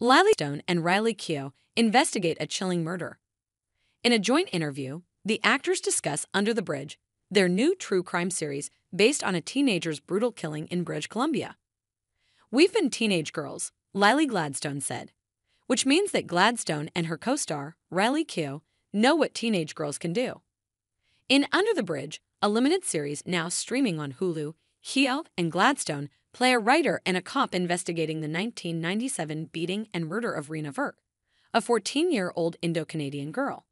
Gladstone and Riley Keough investigate a chilling murder. In a joint interview, the actors discuss Under the Bridge, their new true crime series based on a teenager's brutal killing in British Columbia. "We've been teenage girls," Lily Gladstone said, which means that Gladstone and her co-star, Riley Keough, know what teenage girls can do. In Under the Bridge, a limited series now streaming on Hulu, Keough and Gladstone play a writer and a cop investigating the 1997 beating and murder of Rena Virk, a 14-year-old Indo-Canadian girl.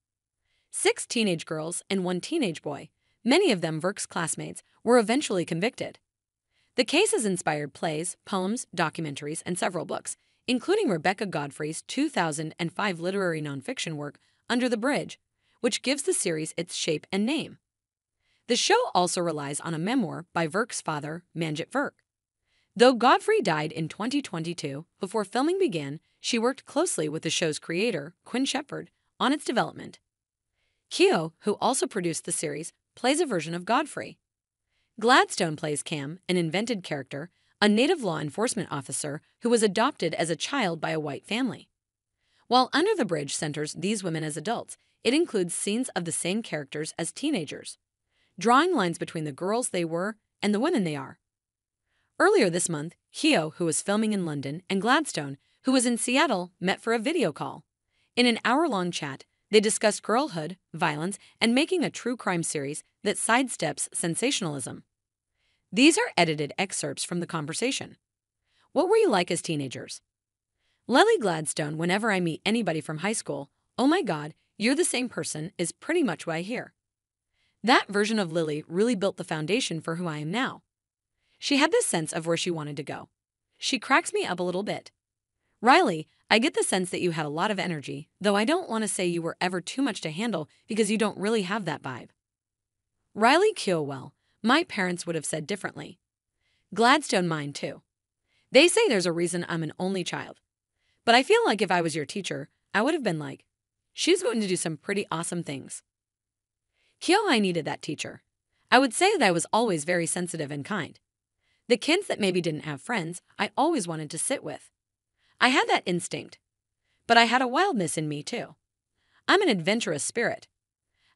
6 teenage girls and 1 teenage boy, many of them Virk's classmates, were eventually convicted. The case has inspired plays, poems, documentaries, and several books, including Rebecca Godfrey's 2005 literary nonfiction work, Under the Bridge, which gives the series its shape and name. The show also relies on a memoir by Virk's father, Manjit Virk. Though Godfrey died in 2022, before filming began, she worked closely with the show's creator, Quinn Shepard, on its development. Keough, who also produced the series, plays a version of Godfrey. Gladstone plays Cam, an invented character, a native law enforcement officer who was adopted as a child by a white family. While Under the Bridge centers these women as adults, it includes scenes of the same characters as teenagers, drawing lines between the girls they were and the women they are. Earlier this month, Keough, who was filming in London, and Gladstone, who was in Seattle, met for a video call. In an hour-long chat, they discussed girlhood, violence, and making a true crime series that sidesteps sensationalism. These are edited excerpts from the conversation. "What were you like as teenagers?" Lily Gladstone, "Whenever I meet anybody from high school, 'Oh my God, you're the same person,' is pretty much what I hear." That version of Lily really built the foundation for who I am now. She had this sense of where she wanted to go. She cracks me up a little bit. "Riley, I get the sense that you had a lot of energy, though I don't want to say you were ever too much to handle because you don't really have that vibe." Riley Keough, "Well, my parents would have said differently." Gladstone, "Mine too. They say there's a reason I'm an only child. But I feel like if I was your teacher, I would have been like, she's going to do some pretty awesome things." Keough, "I needed that teacher. I would say that I was always very sensitive and kind. The kids that maybe didn't have friends, I always wanted to sit with. I had that instinct. But I had a wildness in me, too. I'm an adventurous spirit.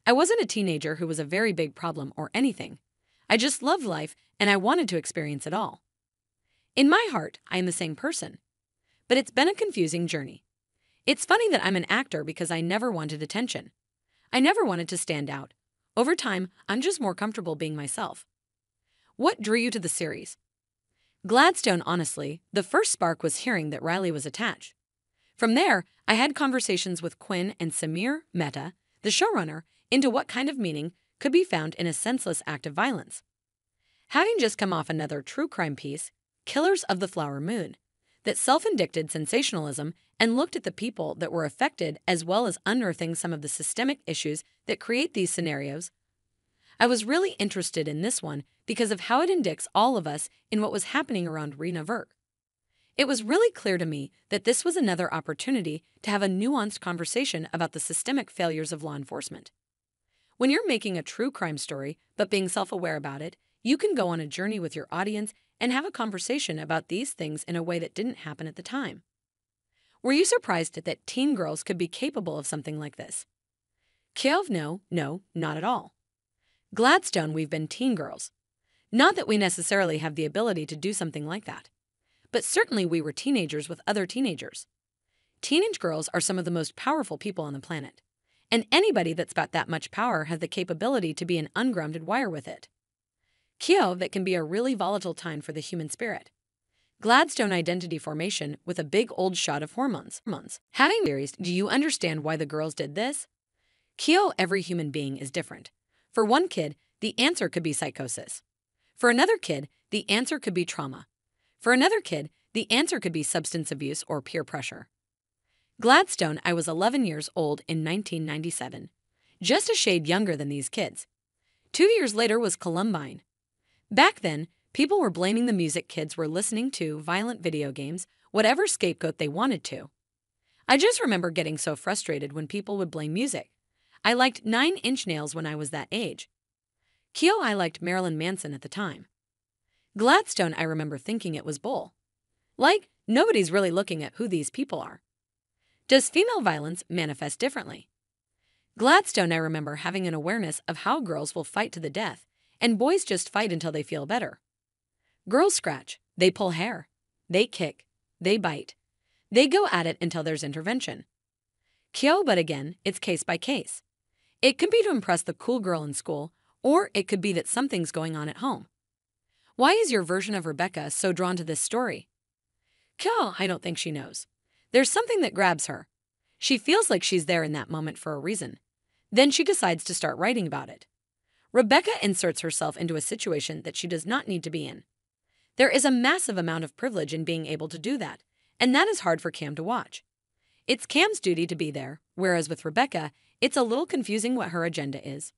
I wasn't a teenager who was a very big problem or anything. I just loved life and I wanted to experience it all. In my heart, I am the same person. But it's been a confusing journey. It's funny that I'm an actor because I never wanted attention. I never wanted to stand out. Over time, I'm just more comfortable being myself." What drew you to the series? Gladstone, "Honestly, the first spark was hearing that Riley was attached. From there, I had conversations with Quinn and Samir Mehta, the showrunner, into what kind of meaning could be found in a senseless act of violence. Having just come off another true crime piece, Killers of the Flower Moon, that self-indicted sensationalism and looked at the people that were affected as well as unearthing some of the systemic issues that create these scenarios, I was really interested in this one because of how it indicts all of us in what was happening around Rena Virk. It was really clear to me that this was another opportunity to have a nuanced conversation about the systemic failures of law enforcement. When you're making a true crime story but being self-aware about it, you can go on a journey with your audience and have a conversation about these things in a way that didn't happen at the time. Were you surprised that teen girls could be capable of something like this? Keough, no, not at all. Gladstone, "We've been teen girls. Not that we necessarily have the ability to do something like that. But certainly we were teenagers with other teenagers. Teenage girls are some of the most powerful people on the planet. And anybody that's got that much power has the capability to be an ungrounded wire with it. Keough, that can be a really volatile time for the human spirit. Gladstone, identity formation with a big old shot of hormones. Having series, do you understand why the girls did this? Keough, every human being is different. For one kid, the answer could be psychosis. For another kid, the answer could be trauma. For another kid, the answer could be substance abuse or peer pressure. Gladstone, I was 11 years old in 1997, just a shade younger than these kids. 2 years later was Columbine. Back then, people were blaming the music kids were listening to, violent video games, whatever scapegoat they wanted to. I just remember getting so frustrated when people would blame music. I liked 9 Inch Nails when I was that age. Keough, I liked Marilyn Manson at the time. Gladstone, I remember thinking it was bull. Like, Nobody's really looking at who these people are. Does female violence manifest differently? Gladstone, I remember having an awareness of how girls will fight to the death, and boys just fight until they feel better. Girls scratch, they pull hair, they kick, they bite. They go at it until there's intervention. Keough, but again, it's case by case. It could be to impress the cool girl in school, or it could be that something's going on at home. Why is your version of Rebecca so drawn to this story? Keough, I don't think she knows. There's something that grabs her. She feels like she's there in that moment for a reason. Then she decides to start writing about it. Rebecca inserts herself into a situation that she does not need to be in. There is a massive amount of privilege in being able to do that, and that is hard for Cam to watch. It's Cam's duty to be there, whereas with Rebecca, it's a little confusing what her agenda is.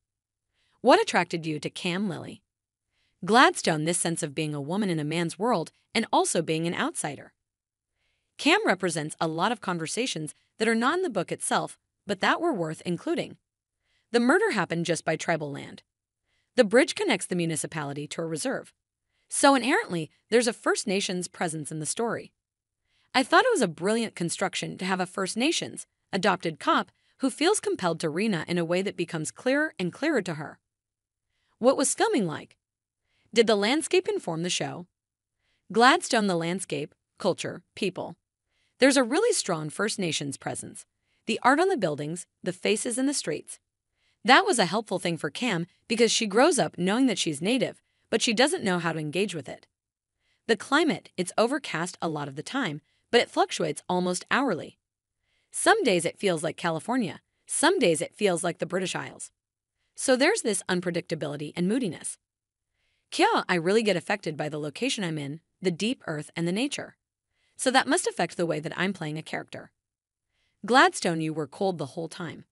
What attracted you to Cam, Lily? Gladstone, this sense of being a woman in a man's world and also being an outsider. Cam represents a lot of conversations that are not in the book itself, but that were worth including. The murder happened just by tribal land. The bridge connects the municipality to a reserve. So inherently, there's a First Nations presence in the story. I thought it was a brilliant construction to have a First Nations adopted cop who feels compelled to Rena in a way that becomes clearer and clearer to her. What was filming like? Did the landscape inform the show? Gladstone, the landscape, culture, people. There's a really strong First Nations presence. The art on the buildings, the faces in the streets. That was a helpful thing for Cam because she grows up knowing that she's Native, but she doesn't know how to engage with it. The climate, it's overcast a lot of the time, but it fluctuates almost hourly. Some days it feels like California, some days it feels like the British Isles. So there's this unpredictability and moodiness. Keough, I really get affected by the location I'm in, the deep earth, and the nature. So that must affect the way that I'm playing a character. Gladstone, you were cold the whole time.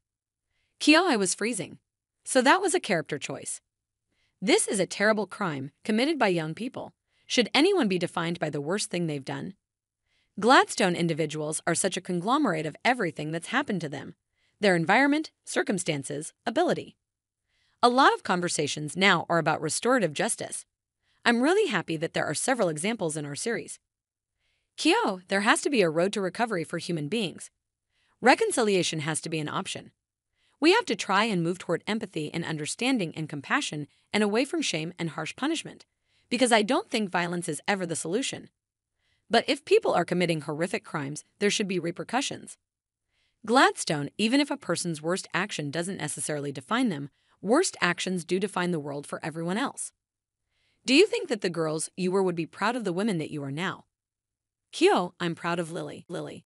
Keough, I was freezing. So that was a character choice. This is a terrible crime committed by young people. Should anyone be defined by the worst thing they've done? Gladstone individuals are such a conglomerate of everything that's happened to them. Their environment, circumstances, ability. A lot of conversations now are about restorative justice. I'm really happy that there are several examples in our series. Keough, there has to be a road to recovery for human beings. Reconciliation has to be an option. We have to try and move toward empathy and understanding and compassion and away from shame and harsh punishment, because I don't think violence is ever the solution. But if people are committing horrific crimes, there should be repercussions. Gladstone, even if a person's worst action doesn't necessarily define them, worst actions do define the world for everyone else. Do you think that the girls you were would be proud of the women that you are now? Keough, I'm proud of Lily.